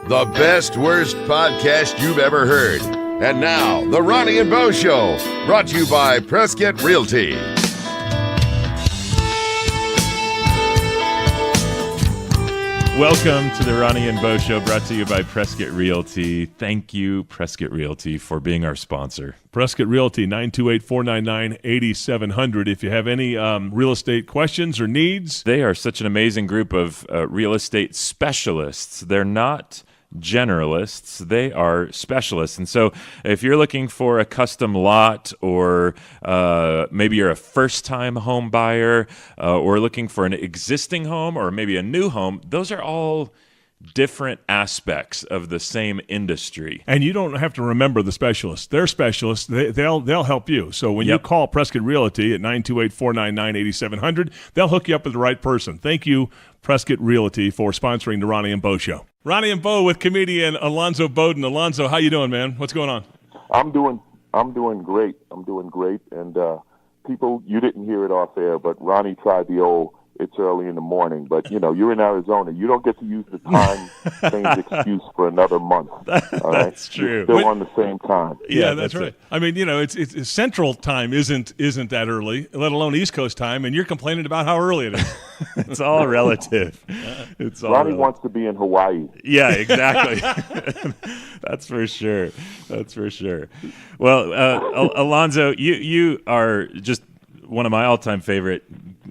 the best worst podcast you've ever heard. And now, the Ronnie and Bo Show, brought to you by Prescott Realty. Welcome to the Ronnie and Bo Show, brought to you by Prescott Realty. Thank you, Prescott Realty, for being our sponsor. Prescott Realty, 928-499-8700. If you have any real estate questions or needs. They are such an amazing group of real estate specialists. They're not generalists, they are specialists. And so if you're looking for a custom lot, or maybe you're a first-time home buyer, or looking for an existing home or maybe a new home, those are all different aspects of the same industry. And you don't have to remember the specialists. They're specialists. They'll help you. So when you call Prescott Realty at 928-499-8700, they'll hook you up with the right person. Thank you, Prescott Realty, for sponsoring the Ronnie and Bo Show. Ronnie and Bo with comedian Alonzo Bodden. Alonzo, how you doing, man? What's going on? I'm doing great. And people, you didn't hear it off air, but Ronnie tried the old "it's early in the morning." But you're in Arizona. You don't get to use the time change excuse for another month. All right? That's true. You're still on the same time. Yeah, that's right. I mean, it's Central Time isn't that early, let alone East Coast time, and you're complaining about how early it is. It's all relative. Ronnie wants to be in Hawaii. Yeah, exactly. That's for sure. Well, Alonzo, you are just one of my all-time favorite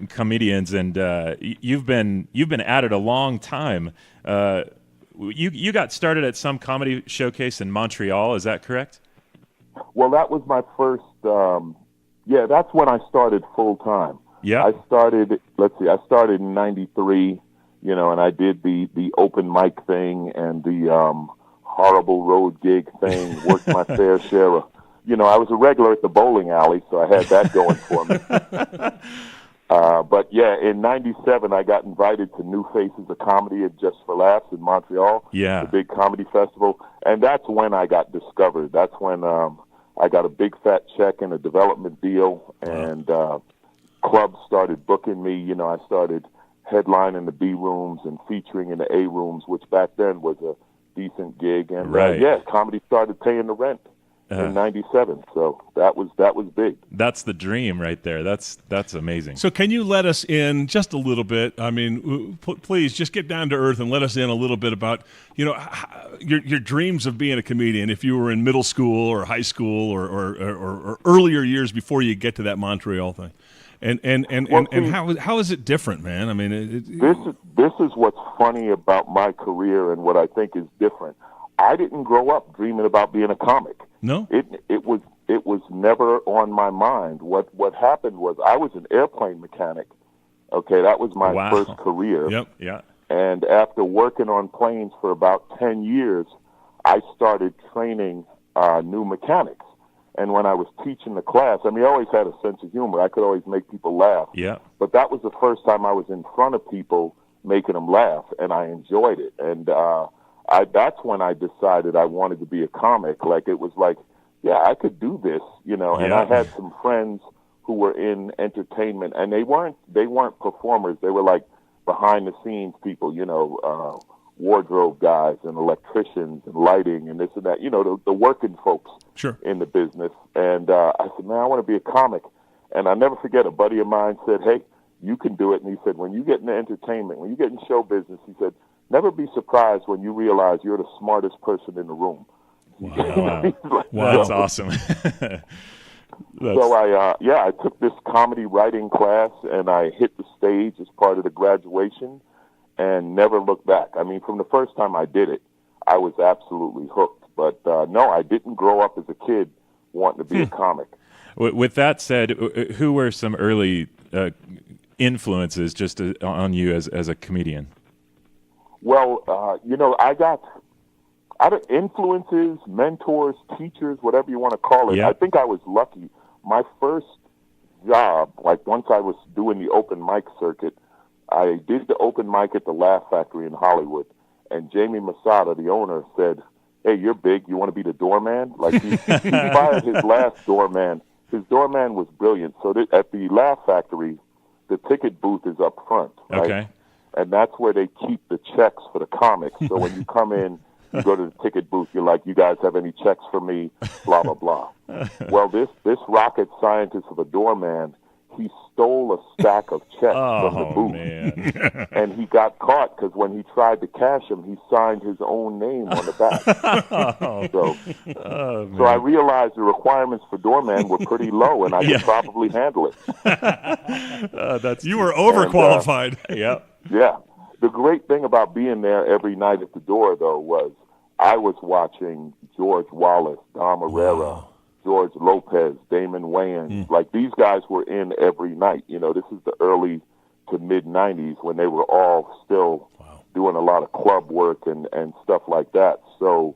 comedians, and you've been at it a long time. You got started at some comedy showcase in Montreal. Is that correct? Well, that was my first. That's when I started full time. Yeah. I started in '93. And I did the open mic thing and the horrible road gig thing. Worked my fair share of. I was a regular at the bowling alley, so I had that going for me. But in '97, I got invited to New Faces of Comedy at Just for Laughs in Montreal, the big comedy festival, and that's when I got discovered. That's when I got a big fat check and a development deal, and clubs started booking me. I started headlining the B rooms and featuring in the A rooms, which back then was a decent gig, and comedy started paying the rent. In '97, so that was big. That's the dream right there. That's amazing. So can you let us in just a little bit? I mean, please just get down to earth and let us in a little bit about your dreams of being a comedian. If you were in middle school or high school or earlier years before you get to that Montreal thing, and how is it different, man? I mean, this is what's funny about my career and what I think is different. I didn't grow up dreaming about being a comic. No, it was never on my mind. What happened was I was an airplane mechanic. Okay, that was my first career. Yep. Yeah. And after working on planes for about 10 years, I started training new mechanics. And when I was teaching the class, I always had a sense of humor. I could always make people laugh. Yeah. But that was the first time I was in front of people making them laugh, and I enjoyed it. And that's when I decided I wanted to be a comic. Like, it was like, I could do this, and I had some friends who were in entertainment, and they weren't performers. They were like behind the scenes people, wardrobe guys and electricians and lighting and this and that, the working folks in the business. And I said, man, I want to be a comic. And I'll never forget, a buddy of mine said, hey, you can do it. And he said, when you get into entertainment, when you get in show business, he said, never be surprised when you realize you're the smartest person in the room. Wow. That's awesome. So I took this comedy writing class, and I hit the stage as part of the graduation and never looked back. From the first time I did it, I was absolutely hooked. But no, I didn't grow up as a kid wanting to be a comic. With that said, who were some early influences just on you as a comedian? Well, I got influences, mentors, teachers, whatever you want to call it. Yeah. I think I was lucky. My first job, like once I was doing the open mic circuit, I did the open mic at the Laugh Factory in Hollywood, and Jamie Masada, the owner, said, hey, you're big, you want to be the doorman? Like, he fired his last doorman. His doorman was brilliant. So at the Laugh Factory, the ticket booth is up front, right? Okay. And that's where they keep the checks for the comics. So when you come in, You go to the ticket booth, you're like, you guys have any checks for me? Blah, blah, blah. Well, this rocket scientist of a doorman, he stole a stack of checks from the booth. Man. And he got caught because when he tried to cash them, he signed his own name on the back. So I realized the requirements for doorman were pretty low, and I could probably handle it. You were overqualified. Yep. Yeah. The great thing about being there every night at the door, though, was I was watching George Wallace, Dom Herrera, George Lopez, Damon Wayans. Like, these guys were in every night. You know, this is the early to mid-'90s when they were all still doing a lot of club work and stuff like that. So,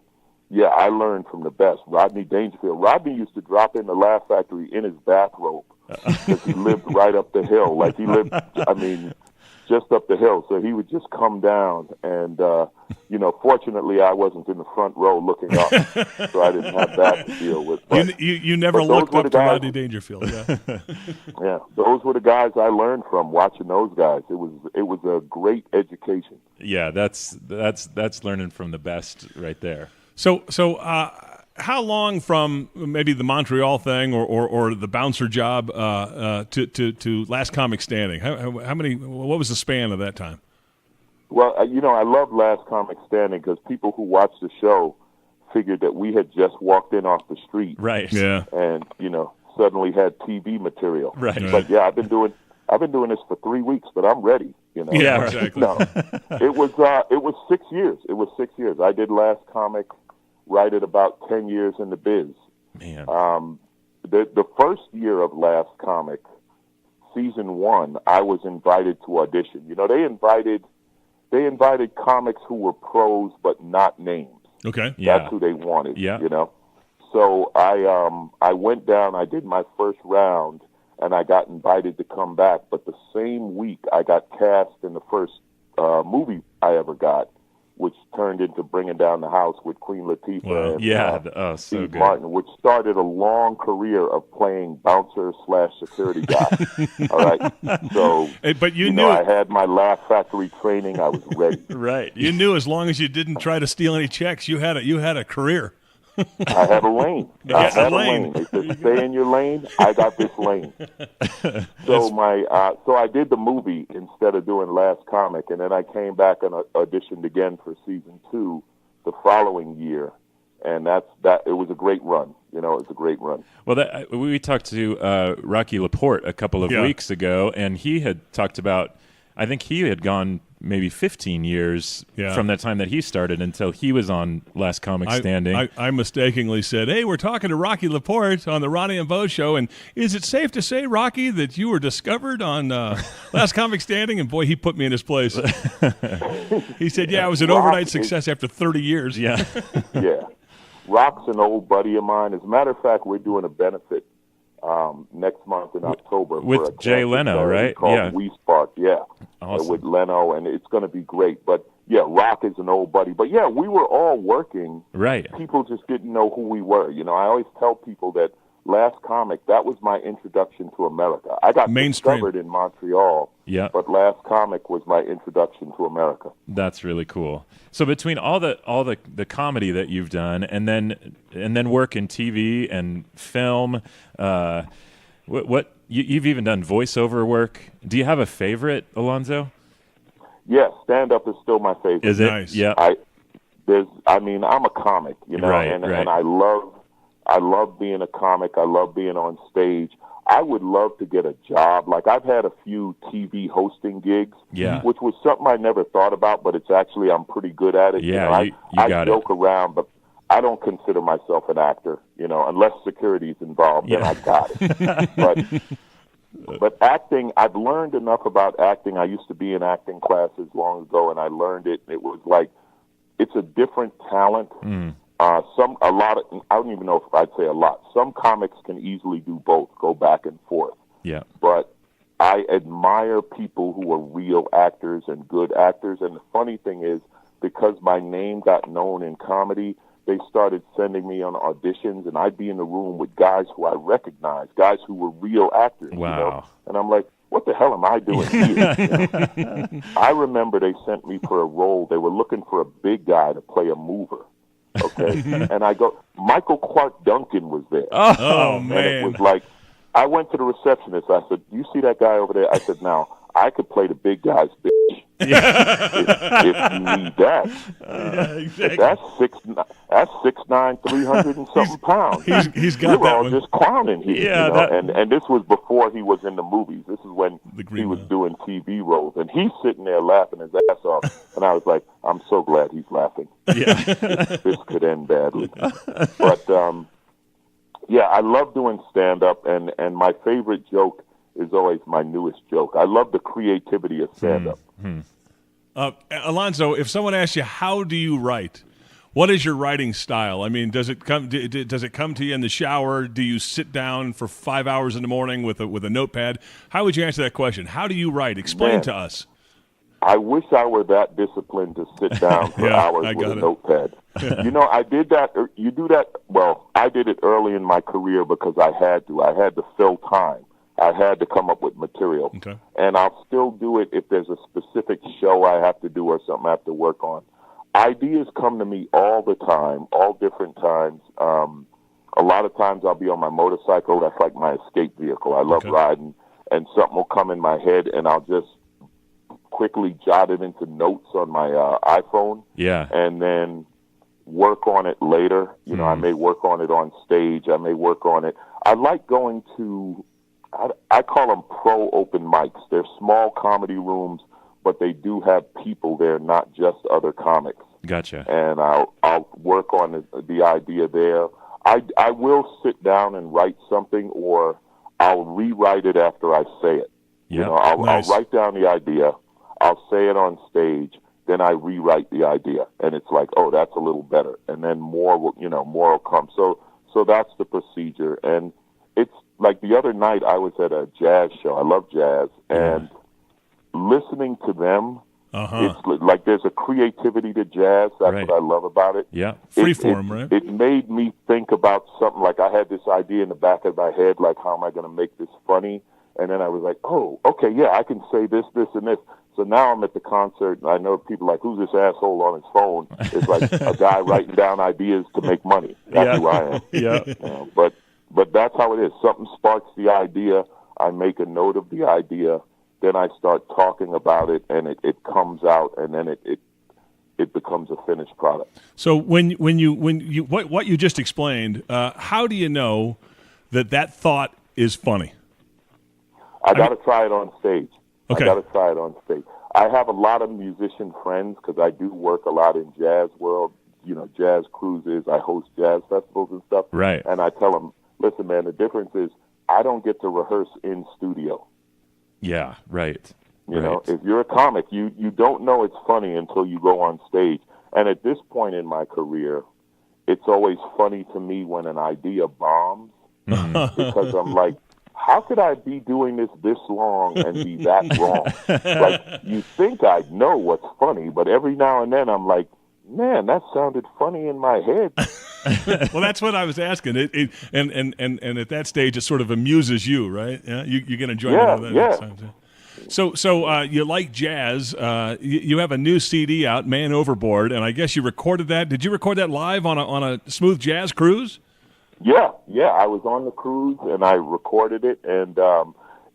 yeah, I learned from the best. Rodney Dangerfield. Rodney used to drop in the Laugh Factory in his bathrobe because he lived right up the hill. Like, he lived, just up the hill. So he would just come down and, fortunately I wasn't in the front row looking up, so I didn't have that to deal with. But, you never looked up to Rodney Dangerfield. Yeah. Yeah, those were the guys I learned from, watching those guys. It was a great education. Yeah, that's learning from the best right there. So how long from maybe the Montreal thing or the bouncer job to Last Comic Standing? How many? What was the span of that time? Well, I love Last Comic Standing because people who watched the show figured that we had just walked in off the street, right? Yeah, and suddenly had TV material, right? But yeah, I've been doing this for 3 weeks, but I'm ready. Yeah, exactly. No, it was 6 years. It was 6 years. I did Last Comic right at about 10 years in the biz. Man. The first year of Last Comic, season 1, I was invited to audition. They invited comics who were pros but not names. Okay. Yeah. That's who they wanted. Yeah. So I went down, I did my first round, and I got invited to come back. But the same week, I got cast in the first movie I ever got, which turned into Bringing Down the House with Queen Latifah and so Steve good. Martin, which started a long career of playing bouncer/security guy. All right, so but you knew I had my Laugh Factory training. I was ready. Right. You knew as long as you didn't try to steal any checks, you had a career. I had a lane. I Yes, had a a lane. lane. They said, stay in your lane. I got this lane. So so I did the movie instead of doing Last Comic, and then I came back and auditioned again for season 2 the following year, and that. It was a great run. It was a great run. Well, we talked to Rocky Laporte a couple of weeks ago, and he had talked about, I think he had gone maybe 15 years from the time that he started until he was on Last Comic Standing. I mistakenly said, hey, we're talking to Rocky Laporte on the Ronnie and Bo Show, and is it safe to say, Rocky, that you were discovered on Last Comic Standing? And boy, he put me in his place. He said, yeah, it was an overnight success after 30 years. Yeah. Yeah. Rock's an old buddy of mine. As a matter of fact, we're doing a benefit next month in October with Jay Leno, right? Called We Spark, awesome. With Leno, and it's going to be great. But yeah, Rock is an old buddy. But yeah, we were all working. Right. People just didn't know who we were. I always tell people that Last Comic, that was my introduction to America. I got discovered in Montreal. Yeah. But Last Comic was my introduction to America. That's really cool. So between all the comedy that you've done, and then work in TV and film, what you've even done voiceover work. Do you have a favorite, Alonzo? Yes, stand up is still my favorite. Is it? Nice. Yeah. I'm a comic, Right, and right. I love being a comic. I love being on stage. I would love to get a job. Like, I've had a few TV hosting gigs, which was something I never thought about, but it's actually, I'm pretty good at it. Yeah, I got joke around, but I don't consider myself an actor, unless security's involved, then I got it. But acting, I've learned enough about acting. I used to be in acting classes long ago, and I learned it. It was like, it's a different talent. I don't even know if I'd say a lot. Some comics can easily do both, go back and forth. Yeah. But I admire people who are real actors and good actors. And the funny thing is, because my name got known in comedy, they started sending me on auditions, and I'd be in the room with guys who I recognized, guys who were real actors. Wow. And I'm like, what the hell am I doing here? I remember they sent me for a role. They were looking for a big guy to play a mover. Okay, and I go, Michael Clark Duncan was there. Oh, man. And it was like, I went to the receptionist. I said, you see that guy over there? I said, now, I could play the big guy's bitch if you need that. Exactly. That's 6'9", 300 and something pounds. He's got We're that all one. just clowning here. Yeah, you know? And this was before he was in the movies. This is when he was doing TV roles. And he's sitting there laughing his ass off. And I was like, I'm so glad he's laughing. Yeah. This could end badly. But, yeah, I love doing stand-up. And my favorite joke is always my newest joke. I love the creativity of stand-up. Alonzo, if someone asks you, how do you write? What is your writing style? I mean, does it come to you in the shower? Do you sit down for 5 hours in the morning with a notepad? How would you answer that question? How do you write? Explain to us. I wish I were that disciplined to sit down for hours with a notepad. You know, I did that. You do that. Well, I did it early in my career because I had to. I had to fill time. I had to come up with material. Okay. And I'll still do it if there's a specific show I have to do or something I have to work on. Ideas come to me all the time, all different times. A lot of times I'll be on my motorcycle. That's like my escape vehicle. I love riding. And something will come in my head, and I'll just quickly jot it into notes on my iPhone. Yeah. And then work on it later. You know, I may work on it on stage. I may work on it. I like going to... I call them pro open mics. They're small comedy rooms, but they do have people there, not just other comics. Gotcha. And I'll work on the idea there. I will sit down and write something, or I'll rewrite it after I say it. You know, I'll write down the idea, I'll say it on stage, then I rewrite the idea, and it's like, oh, that's a little better, and then more will come. So that's the procedure, and it's like the other night I was at a jazz show. I love jazz, and listening to them, it's like there's a creativity to jazz. That's what I love about it. Yeah, freeform, right? It made me think about something. Like I had this idea in the back of my head, like how am I going to make this funny? And then I was like, oh, okay, yeah, I can say this, this, and this. So now I'm at the concert, and I know people like, who's this asshole on his phone? It's like a guy writing down ideas to make money. That's who I am. Yeah. But that's how it is. Something sparks the idea. I make a note of the idea. Then I start talking about it, and it comes out, and then it becomes a finished product. So when you what you just explained, how do you know that thought is funny? I got to try it on stage. Okay. I got to try it on stage. I have a lot of musician friends because I do work a lot in jazz world. You know, jazz cruises. I host jazz festivals and stuff. Right. And I tell them, listen, man, the difference is I don't get to rehearse in studio. Yeah, right. You know, if you're a comic, you don't know it's funny until you go on stage. And at this point in my career, it's always funny to me when an idea bombs because I'm like, how could I be doing this long and be that wrong? Like, you think I know what's funny, but every now and then I'm like, man, that sounded funny in my head. Well, that's what I was asking. And at that stage, it sort of amuses you, right? Yeah, you're going to join in on that. Yeah. So you like jazz. You have a new CD out, Man Overboard, and I guess you recorded that. Did you record that live on a smooth jazz cruise? Yeah. I was on the cruise and I recorded it, and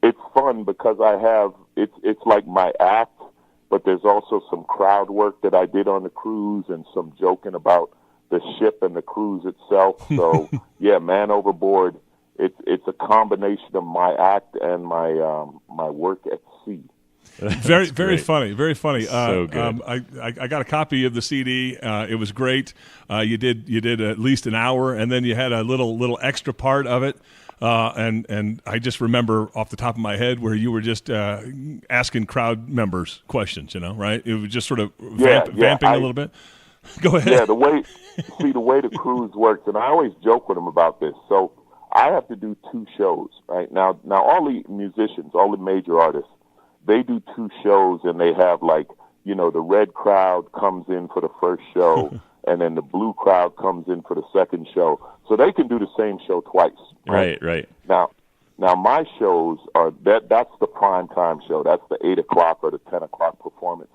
it's fun because it's like my act, but there's also some crowd work that I did on the cruise and some joking about the ship and the cruise itself. So yeah, Man Overboard. It's a combination of my act and my work at sea. Very funny, very funny. So good. I got a copy of the CD. It was great. You did at least an hour, and then you had a little extra part of it. And I just remember off the top of my head where you were just asking crowd members questions. You know, right? It was just sort of vamping a little bit. Go ahead. Yeah, the way the cruise works, and I always joke with them about this. So I have to do 2 shows right now. Now all the musicians, all the major artists, they do 2 shows, and they have the red crowd comes in for the first show, and then the blue crowd comes in for the second show. So they can do the same show twice. Right. Now, Now, my shows are that's the prime time show. That's the 8 o'clock or the 10 o'clock performance.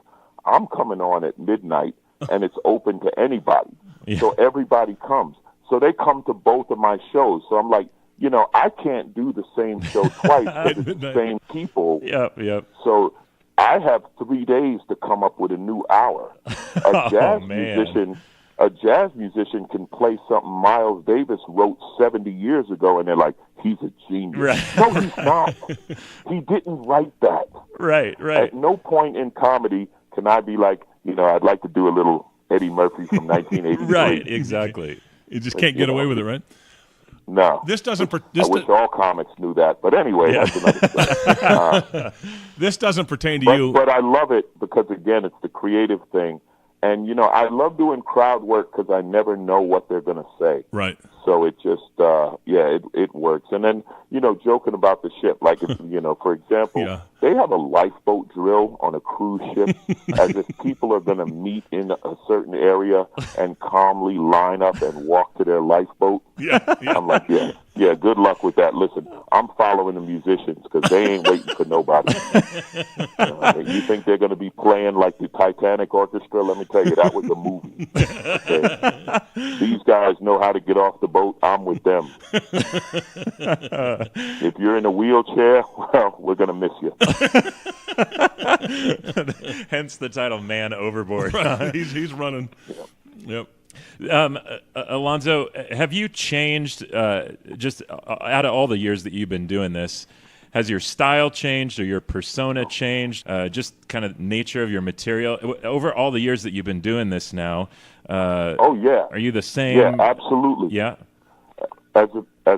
I'm coming on at midnight, and it's open to anybody. Yeah. So everybody comes. So they come to both of my shows. So I'm like, I can't do the same show twice because it's the same people. Yep. So I have 3 days to come up with a new hour. A jazz musician can play something Miles Davis wrote 70 years ago, and they're like, he's a genius. Right. No, he's not. He didn't write that. Right. At no point in comedy can I be like, I'd like to do a little Eddie Murphy from 1983. Right, exactly. You just can't get away with it, right? No. This doesn't. I wish all comics knew that. But anyway, that's another thing. This doesn't pertain to you. But I love it because, again, it's the creative thing. And, I love doing crowd work because I never know what they're going to say. Right. So it just, it works. And then, joking about the ship, like, for example, they have a lifeboat drill on a cruise ship as if people are going to meet in a certain area and calmly line up and walk to their lifeboat. Yeah. I'm like, yeah, good luck with that. Listen, I'm following the musicians because they ain't waiting for nobody. You think they're going to be playing like the Titanic Orchestra? Let me tell you, that was a movie. Okay? These guys know how to get off the boat. I'm with them. If you're in a wheelchair, well, we're going to miss you. Hence the title, Man Overboard. Right. He's running. Yep. Alonzo, have you changed just out of all the years that you've been doing this? Has your style changed or your persona changed? Just kind of nature of your material over all the years that you've been doing this now? Are you the same? Yeah, absolutely. Yeah. As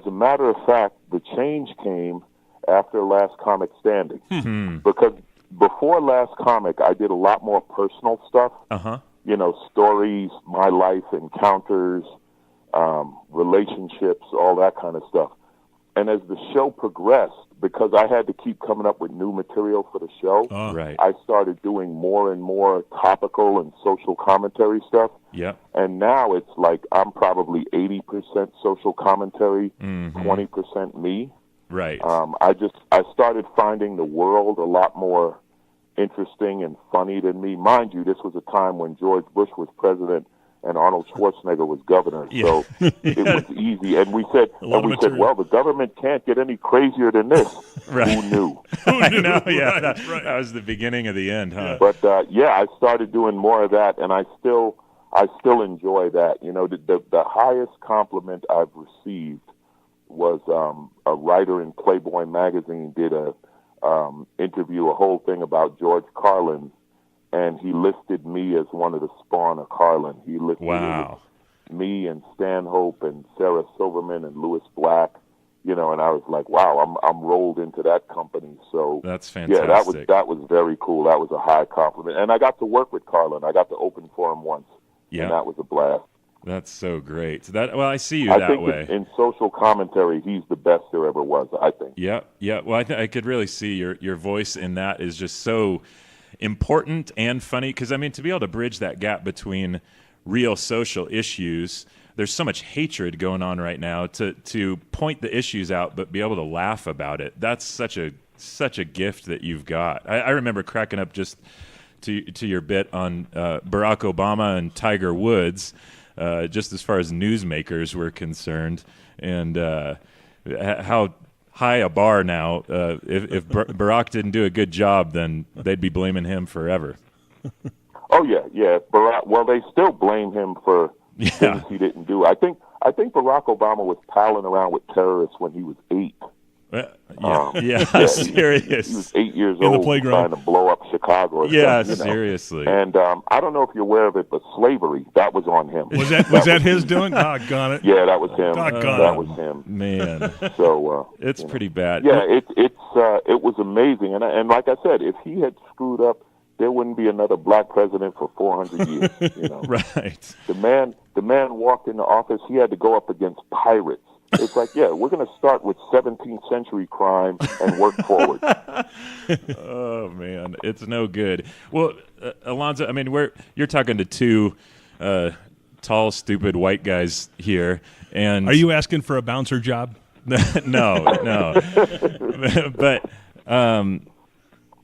a matter of fact, the change came after Last Comic Standing. Because before Last Comic, I did a lot more personal stuff. Stories, my life, encounters, relationships, all that kind of stuff. And as the show progressed, because I had to keep coming up with new material for the show, right. I started doing more and more topical and social commentary stuff. Yeah. And now it's like I'm probably 80% social commentary, 20% me. Right. I started finding the world a lot more interesting and funny than me. Mind you, this was a time when George Bush was president and Arnold Schwarzenegger was governor. So it was easy. And we said, well, the government can't get any crazier than this. Right. Who knew? I know, yeah. That was the beginning of the end, huh? But, I started doing more of that, and I still enjoy that. The highest compliment I've received was a writer in Playboy magazine did a interview, a whole thing about George Carlin, and he listed me as one of the spawn of Carlin. He listed me and Stanhope and Sarah Silverman and Louis Black, and I was like, wow, I'm rolled into that company. So that's fantastic. Yeah, that was very cool. That was a high compliment, and I got to work with Carlin. I got to open for him once, and that was a blast. That's so great. I see you that way. In social commentary, he's the best there ever was, I think. Yeah. Well, I could really see your voice in that is just so important and funny because, to be able to bridge that gap between real social issues, there's so much hatred going on right now to point the issues out but be able to laugh about it. That's such a gift that you've got. I remember cracking up just to your bit on Barack Obama and Tiger Woods, just as far as newsmakers were concerned, and how high a bar now. If Barack didn't do a good job, then they'd be blaming him forever. Oh yeah. Barack. Well, they still blame him for things he didn't do. I think Barack Obama was palling around with terrorists when he was 8. Serious. He was 8 years in old the playground, trying to blow up Chicago. Or something, seriously. And I don't know if you're aware of it, but slavery, that was on him. Was that his doing? Doggone it. Yeah, that was him. That was him. Man. So it's pretty bad. Yeah, it was amazing. And like I said, if he had screwed up, there wouldn't be another black president for 400 years. Right. The man walked into office. He had to go up against pirates. It's like, we're going to start with 17th century crime and work forward. Oh man, it's no good. Well, Alonzo, you're talking to two tall, stupid white guys here, and are you asking for a bouncer job? No. But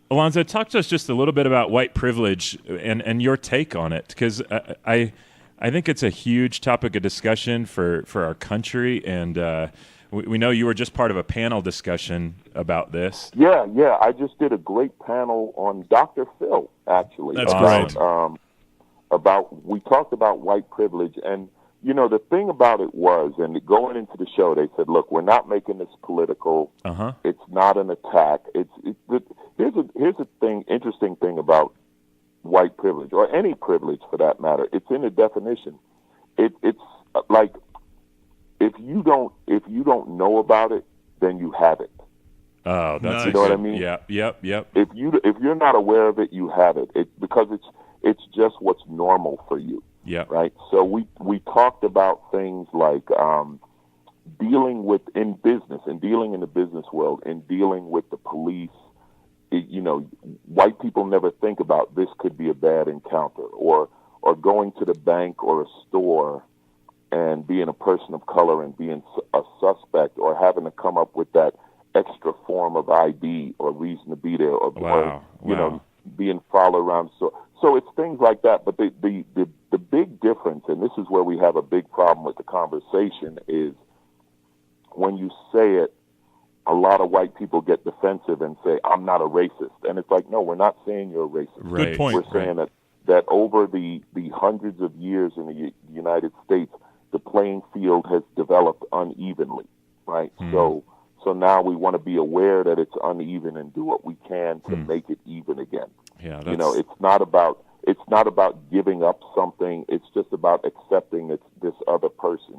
Alonzo, talk to us just a little bit about white privilege and your take on it, because I think it's a huge topic of discussion for our country, and we know you were just part of a panel discussion about this. Yeah. I just did a great panel on Dr. Phil, actually. That's great. We talked about white privilege, and the thing about it was, and going into the show, they said, "Look, we're not making this political. It's not an attack. Here's a interesting thing about white privilege, or any privilege for that matter. It's in the definition. It's like if you don't know about it, then you have it. Oh, that's you know what I mean? Yeah, yep. If you're not aware of it, you have it. Because it's just what's normal for you. Yeah. Right. So we talked about things like dealing in the business world, and dealing with the police. White people never think about this could be a bad encounter, or going to the bank or a store and being a person of color and being a suspect, or having to come up with that extra form of ID or reason to be there, or being followed around. So it's things like that. But the big difference, and this is where we have a big problem with the conversation, is when you say it, a lot of white people get defensive and say, "I'm not a racist." And it's like, no, we're not saying you're a racist. Right. Good point. We're saying that over the hundreds of years in the United States, the playing field has developed unevenly, right? So now we want to be aware that it's uneven and do what we can to make it even again. Yeah, it's not about giving up something. It's just about accepting it's this other person,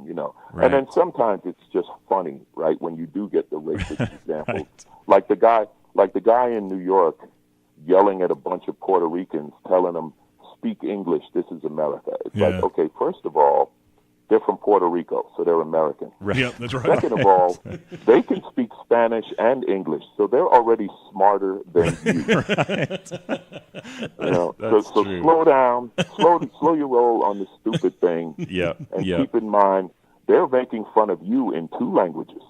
Right. And then sometimes it's just funny, right? When you do get the racist examples, Right. like the guy in New York yelling at a bunch of Puerto Ricans, telling them, "Speak English. This is America." It's like, okay, first of all, they're from Puerto Rico, so they're American. Right. Yep, that's right. Second of all, they can speak Spanish and English, so they're already smarter than you. Right. So true. slow down, slow your roll on this stupid thing, and keep in mind they're making fun of you in 2 languages.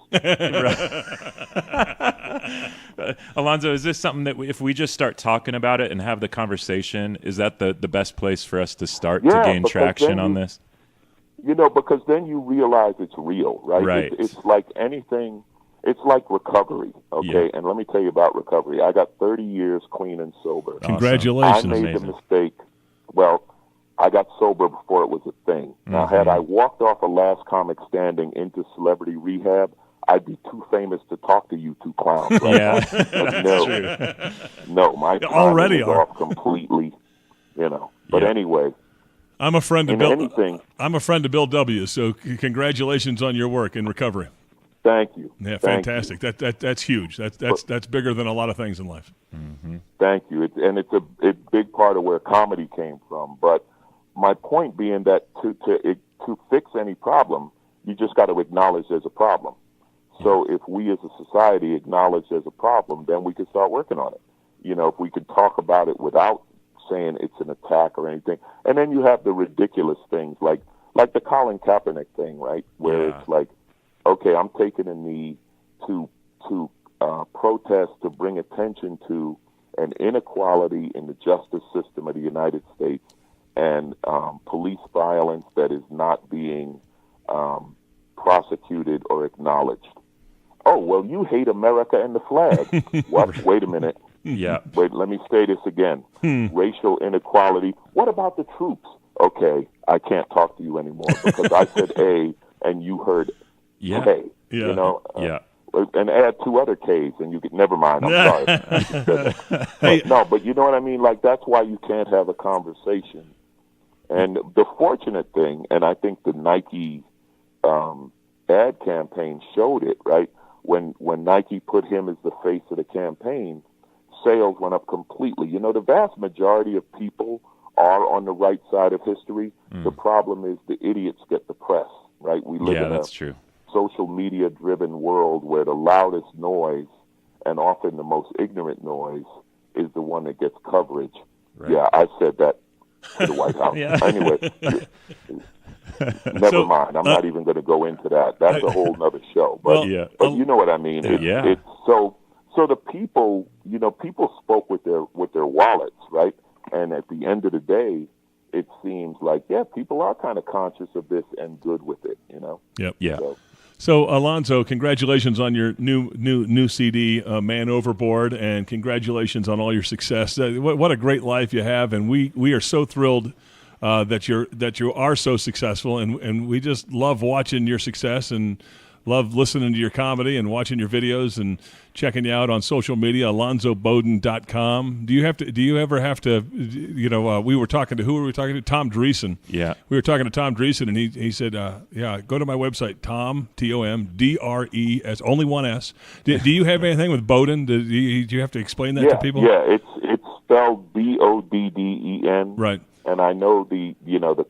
Alonzo, is this something that if we just start talking about it and have the conversation, is that the best place for us to start to gain traction on this? Because then you realize it's real, right? Right. It's like anything. It's like recovery, okay? Yeah. And let me tell you about recovery. I got 30 years clean and sober. Congratulations. I made Amazing. the mistake. Well, I got sober before it was a thing. Now, had I walked off a last comic standing into celebrity rehab, I'd be too famous to talk to you 2 clowns. Right? Yeah, No, my time Already was off completely, But anyway, I'm a friend of in Bill. anything. I'm a friend of Bill W. So congratulations on your work in recovery. Thank you. Yeah, Thank fantastic. That's huge. That's bigger than a lot of things in life. Thank you. It's a big part of where comedy came from. But my point being that to fix any problem, you just got to acknowledge there's a problem. So if we as a society acknowledge there's a problem, then we can start working on it. If we could talk about it without saying it's an attack or anything. And then you have the ridiculous things like the Colin Kaepernick thing, right? Where it's like, okay, I'm taking a knee to protest, to bring attention to an inequality in the justice system of the United States and police violence that is not being prosecuted or acknowledged. Oh, well, you hate America and the flag. What? Wait a minute. Yeah. Wait, let me say this again. Racial inequality. What about the troops? Okay, I can't talk to you anymore because I said A and you heard K. Yeah. And add 2 other Ks and you get, never mind, I'm sorry. But you know what I mean? Like, that's why you can't have a conversation. And the fortunate thing, and I think the Nike ad campaign showed it, right? When Nike put him as the face of the campaign, sales went up completely. The vast majority of people are on the right side of history. The problem is the idiots get the press, right? We live in that's true. Social media-driven world where the loudest noise and often the most ignorant noise is the one that gets coverage. Right. Yeah, I said that to the White House. Yeah. Anyway, Never mind. I'm not even going to go into that. That's a whole nother show. But, but you know what I mean. It's so the people, people spoke with their wallets, right? And at the end of the day, it seems like, people are kind of conscious of this and good with it, Yep. Yeah. So Alonzo, congratulations on your new CD, Man Overboard, and congratulations on all your success. What a great life you have, and we are so thrilled that you are so successful, and we just love watching your success and love listening to your comedy and watching your videos and checking you out on social media. AlonzoBodden.com. Do you ever have to? We were talking to, who were we talking to? Tom Dreesen. Yeah, we were talking to Tom Dreesen, and he said, go to my website, TomDres, only one S. Do you have anything with Bodden? Do you have to explain that to people? Yeah, it's spelled Bodden. Right. And I know the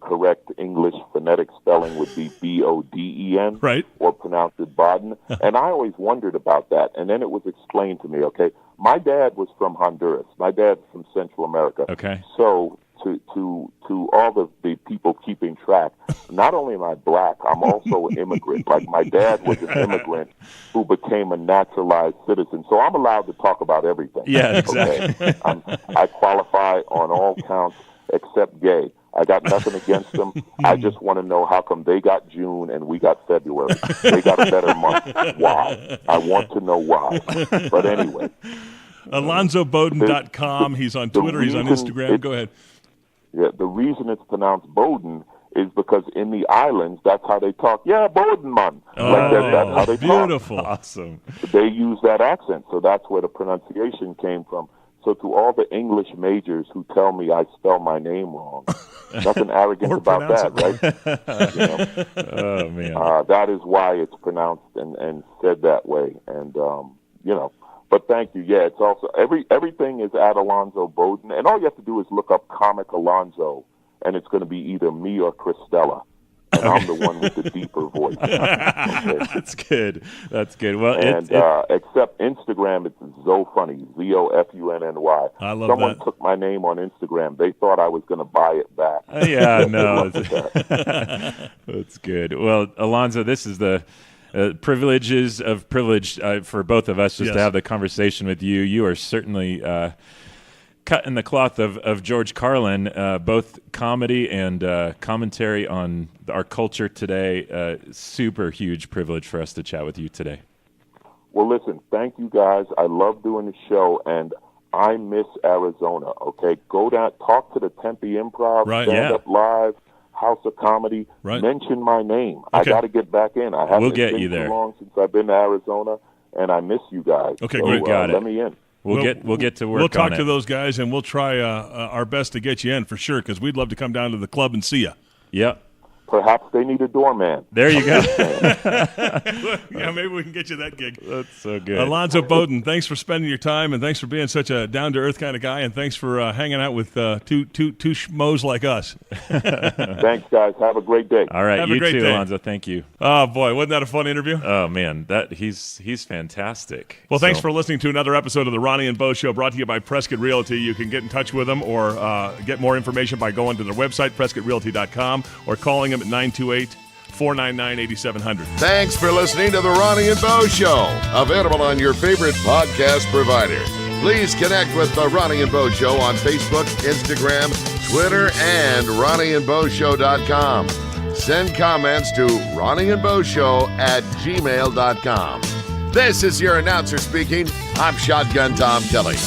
correct English phonetic spelling would be Boden, right, or pronounce it Bodden. And I always wondered about that. And then it was explained to me. Okay, my dad was from Honduras. My dad's from Central America. Okay. So to all the people keeping track, not only am I black, I'm also an immigrant. Like, my dad was an immigrant who became a naturalized citizen. So I'm allowed to talk about everything. Yeah, exactly. Okay? I qualify on all counts except gay. I got nothing against them. I just want to know how come they got June and we got February. They got a better month. Why? I want to know why. But anyway. AlonzoBodden.com. He's on Twitter. He's on Instagram. Go ahead. Yeah, the reason it's pronounced Bodden is because in the islands, that's how they talk. Yeah, Bodden, man. That's how they beautiful. talk. Awesome. They use that accent, so that's where the pronunciation came from. So to all the English majors who tell me I spell my name wrong, nothing arrogant about that, right? Oh, man. That is why it's pronounced and said that way. And, but thank you. Yeah, it's also, everything is at Alonzo Bodden. And all you have to do is look up Comic Alonzo, and it's going to be either me or Christella. And I'm the one with the deeper voice. Okay. That's good. Well, except Instagram, it's so funny. ZOFUNNY. I love Someone that. took my name on Instagram. They thought I was going to buy it back. Yeah, no. That's good. Well, Alonzo, this is the privileges of privilege for both of us just to have the conversation with you. You are certainly cut in the cloth of George Carlin, both comedy and commentary on our culture today. Super huge privilege for us to chat with you today. Well, listen, thank you guys. I love doing the show, and I miss Arizona, okay? Go down, talk to the Tempe Improv, stand up live, House of Comedy, mention my name. Okay. I got to get back in. I haven't been too long since I've been to Arizona, and I miss you guys. Okay, so, great. Got it. Let me in. We'll get to work. We'll talk on to those guys, and we'll try our best to get you in for sure, because we'd love to come down to the club and see you. Yep. Perhaps they need a doorman. There you go. Yeah, maybe we can get you that gig. That's so good. Alonzo Bodden, thanks for spending your time, and thanks for being such a down-to-earth kind of guy, and thanks for hanging out with two schmoes like us. Thanks, guys. Have a great day. All right, Have a you great too, day. Alonzo. Thank you. Oh, boy, wasn't that a fun interview? Oh, man, he's fantastic. Well, thanks for listening to another episode of the Ronnie and Bo Show, brought to you by Prescott Realty. You can get in touch with them or get more information by going to their website, PrescottRealty.com, or calling them at 928-499-8700. Thanks for listening to The Ronnie and Bo Show, available on your favorite podcast provider. Please connect with The Ronnie and Bo Show on Facebook, Instagram, Twitter, and RonnieandBoShow.com. Send comments to RonnieandBoShow@gmail.com. This is your announcer speaking. I'm Shotgun Tom Kelly.